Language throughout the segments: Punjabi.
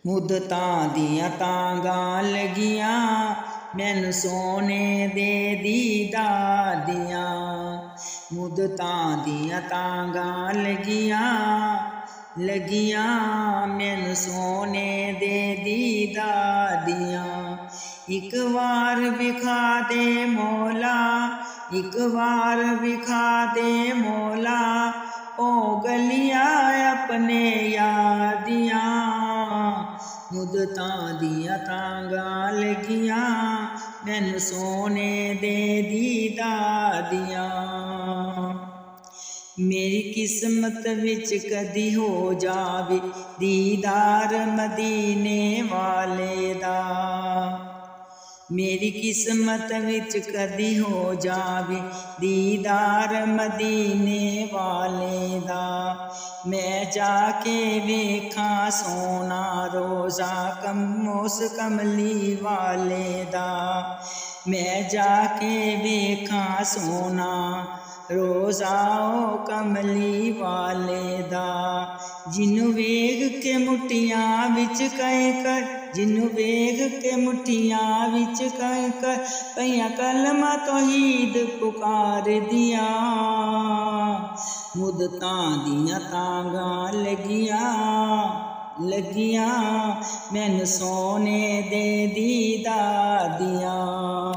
ਮੁੱਦਤਾਂ ਦੀਆਂ ਤਾਂਗਾਂ ਲੱਗੀਆਂ ਮੈਨੂੰ ਸੋਨੇ ਦੇ ਦੀਦਾਰ ਦੀਆਂ। ਮੁੱਦਤਾਂ ਦੀਆਂ ਤਾਂਗਾਂ ਲੱਗੀਆਂ ਮੈਨੂੰ ਸੋਨੇ ਦੇ ਦੀਦਾਰ ਦੀਆਂ। ਇੱਕ ਵਾਰ ਵਿਖਾ ਦੇ ਮੌਲਾ, ਇੱਕ ਵਾਰ ਵਿਖਾ ਦੇ ਮੌਲਾ ਉਹ ਗਲੀਆਂ ਆਪਣੇ ਯਾਰ ਦੀਆਂ। ਮੁੱਦਤਾਂ ਦੀਆਂ ਤਾਂਗਾਂ ਲੱਗੀਆਂ ਮੈਨੂੰ ਸੋਨੇ ਦੇ ਦੀਦਾਰ ਦੀਆਂ। ਮੇਰੀ ਕਿਸਮਤ ਵਿੱਚ ਕਦੀ ਹੋ ਜਾਵੇ ਦੀਦਾਰ ਮਦੀਨੇ ਵਾਲੇ ਦਾ। ਮੇਰੀ ਕਿਸਮਤ ਵਿੱਚ ਕਦੀ ਹੋ ਜਾਵੇ ਦੀਦਾਰ ਮਦੀਨੇ ਵਾਲੇ ਦਾ। ਮੈਂ ਜਾ ਕੇ ਵੇਖਾਂ ਸੋਨਾ ਰੋਜ਼ਾ ਉਸ ਕਮਲੀ ਵਾਲੇ ਦਾ। ਮੈਂ ਜਾ ਕੇ ਵੇਖਾਂ ਸੋਨਾ ਰੋਜ਼ਾ ਉਹ ਕਮਲੀ ਵਾਲੇ ਦਾ। ਜਿਹਨੂੰ ਵੇਖ ਕੇ ਮੁੱਠੀਆਂ ਵਿੱਚ ਕਹਿ ਕਰ, ਜਿਹਨੂੰ ਵੇਖ ਕੇ ਮੁੱਠੀਆਂ ਵਿੱਚ ਕਹਿ ਕਰ ਪਈਆਂ ਕਲਮਾਂ ਤੌਹੀਦ ਪੁਕਾਰਦੀਆਂ। ਮੁੱਦਤਾਂ ਦੀਆਂ ਤਾਂਗਾਂ ਲੱਗੀਆਂ ਮੈਨੂੰ ਸੋਨੇ ਦੇ ਦੀਦਾਰ ਦੀਆਂ।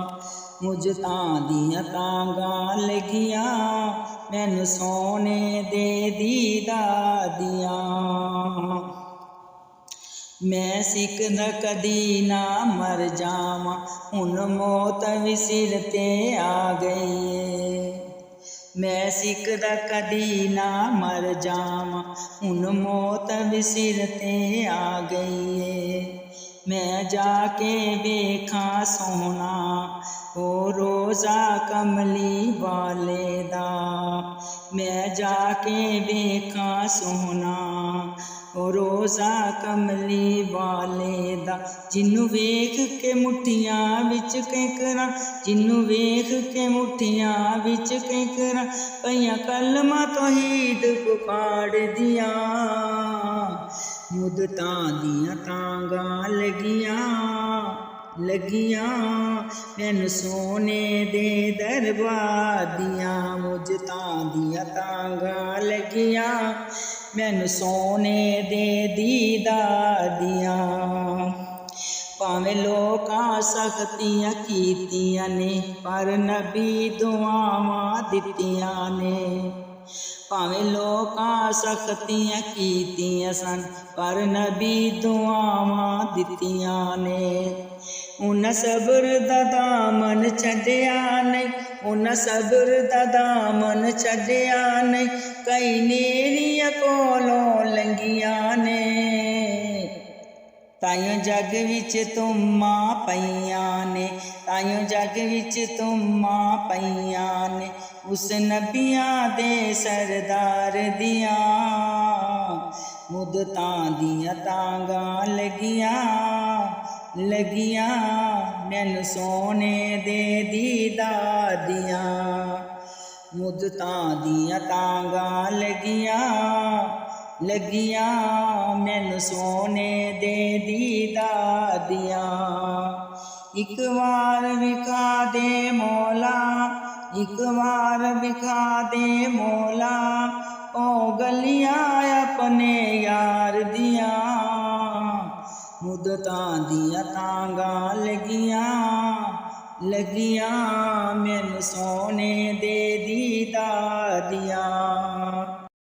ਮੁੱਦਤਾਂ ਦੀਆਂ ਤਾਂਗਾਂ ਲੱਗੀਆਂ ਮੈਨੂੰ ਸੋਨੇ ਦੇ ਦੀਦਾਰ ਦੀਆਂ। ਮੈਂ ਸਿੱਖਦਾ ਕਦੀ ਨਾ ਮਰ ਜਾਵਾਂ ਹੁਣ ਮੌਤ ਵੀ ਸਿਰ 'ਤੇ ਆ ਗਈ ਏ। ਮੈਂ ਸਿੱਖਦਾ ਕਦੀ ਨਾ ਮਰ ਜਾਵਾਂ ਹੁਣ ਮੌਤ ਵੀ ਸਿਰ 'ਤੇ ਆ ਗਈ ਏ। ਮੈਂ ਜਾ ਕੇ ਵੇਖਾਂ ਸੋਨਾ ਉਹ ਰੋਜ਼ਾ ਕਮਲੀ ਵਾਲੇ ਦਾ। ਮੈਂ ਜਾ ਕੇ ਵੇਖਾਂ ਸੋਨਾ ਉਹ ਰੋਜ਼ਾ ਕਮਲੀ ਵਾਲੇ ਦਾ। ਜਿਹਨੂੰ ਵੇਖ ਕੇ ਮੁੱਠੀਆਂ ਵਿੱਚ ਕੈਂਕਰਾਂ, ਜਿਹਨੂੰ ਵੇਖ ਕੇ ਮੁੱਠੀਆਂ ਵਿੱਚ ਕੈਂਕਰਾਂ ਪਈਆਂ ਕਲਮਾਂ ਤੌਹੀਦ ਪੁਕਾਰਦੀਆਂ। ਮੁੱਦਤਾਂ ਦੀਆਂ ਤਾਂਗਾਂ ਲੱਗੀਆਂ ਮੈਨੂੰ ਸੋਨੇ ਦੇ ਦਰਬਾਰ ਦੀਆਂ। ਮੁੱਦਤਾਂ ਦੀਆਂ ਤਾਂਗਾਂ ਲੱਗੀਆਂ ਮੈਨੂੰ ਸੋਨੇ ਦੇ ਦੀਦਾਰ ਦੀਆਂ। ਭਾਵੇਂ ਲੋਕਾਂ ਸਖਤੀਆਂ ਕੀਤੀਆਂ ਨੇ ਪਰ ਨਬੀ ਦੁਆਵਾਂ ਦਿੱਤੀਆਂ ਨੇ। ਭਾਵੇਂ ਲੋਕਾਂ ਸਖਤੀਆਂ ਕੀਤੀਆਂ ਸਨ ਪਰ ਨਬੀ ਦੁਆਵਾਂ ਦਿੱਤੀਆਂ ਨੇ। ਉਹਨਾਂ ਸਬਰ ਦਾ ਦਾਮਨ ਛੱਡਿਆ ਨਹੀਂ, ਉਹਨਾਂ ਸਬਰ ਦਾ ਦਾਮਨ ਛੱਡਿਆ ਨਹੀਂ। ਕਈ ਨੇਰੀਆਂ ਕੋਲੋਂ ਲੰਘੀਆਂ ਨੇ ਤਾਈਓ ਜੱਗ ਵਿੱਚ ਧੁੰਮਾਂ ਪਈਆਂ ਨੇ, ਤਾਈਓ ਜੱਗ ਵਿੱਚ ਧੁੰਮਾਂ ਪਈਆਂ ਨੇ ਉਸ ਨਬੀਆਂ ਦੇ ਸਰਦਾਰ ਦੀਆਂ। ਮੁੱਦਤਾਂ ਦੀਆਂ ਤਾਂਗਾਂ ਲੱਗੀਆਂ ਮੈਨੂੰ ਸੋਨੇ ਦੇ ਦੀਦਾਰ ਦੀਆਂ। ਮੁੱਦਤਾਂ ਦੀਆਂ ਤਾਂਗਾਂ ਲੱਗੀਆਂ ਮੈਨੂੰ ਸੋਨੇ ਦੇ ਦੀਦਾਰ ਦੀਆਂ। ਇੱਕ ਵਾਰ ਵਿਖਾ ਦੇ ਮੌਲਾ, ਇੱਕ ਵਾਰ ਵਿਖਾ ਦੇ ਮੌਲਾ ਉਹ ਗਲੀਆਂ ਆਪਣੇ ਯਾਰ ਦੀਆਂ। ਮੁੱਦਤਾਂ ਦੀਆਂ ਤਾਂਗਾਂ ਲੱਗੀਆਂ ਮੈਨੂੰ ਸੋਨੇ ਦੇ ਦੀਦਾਰ ਦੀਆਂ।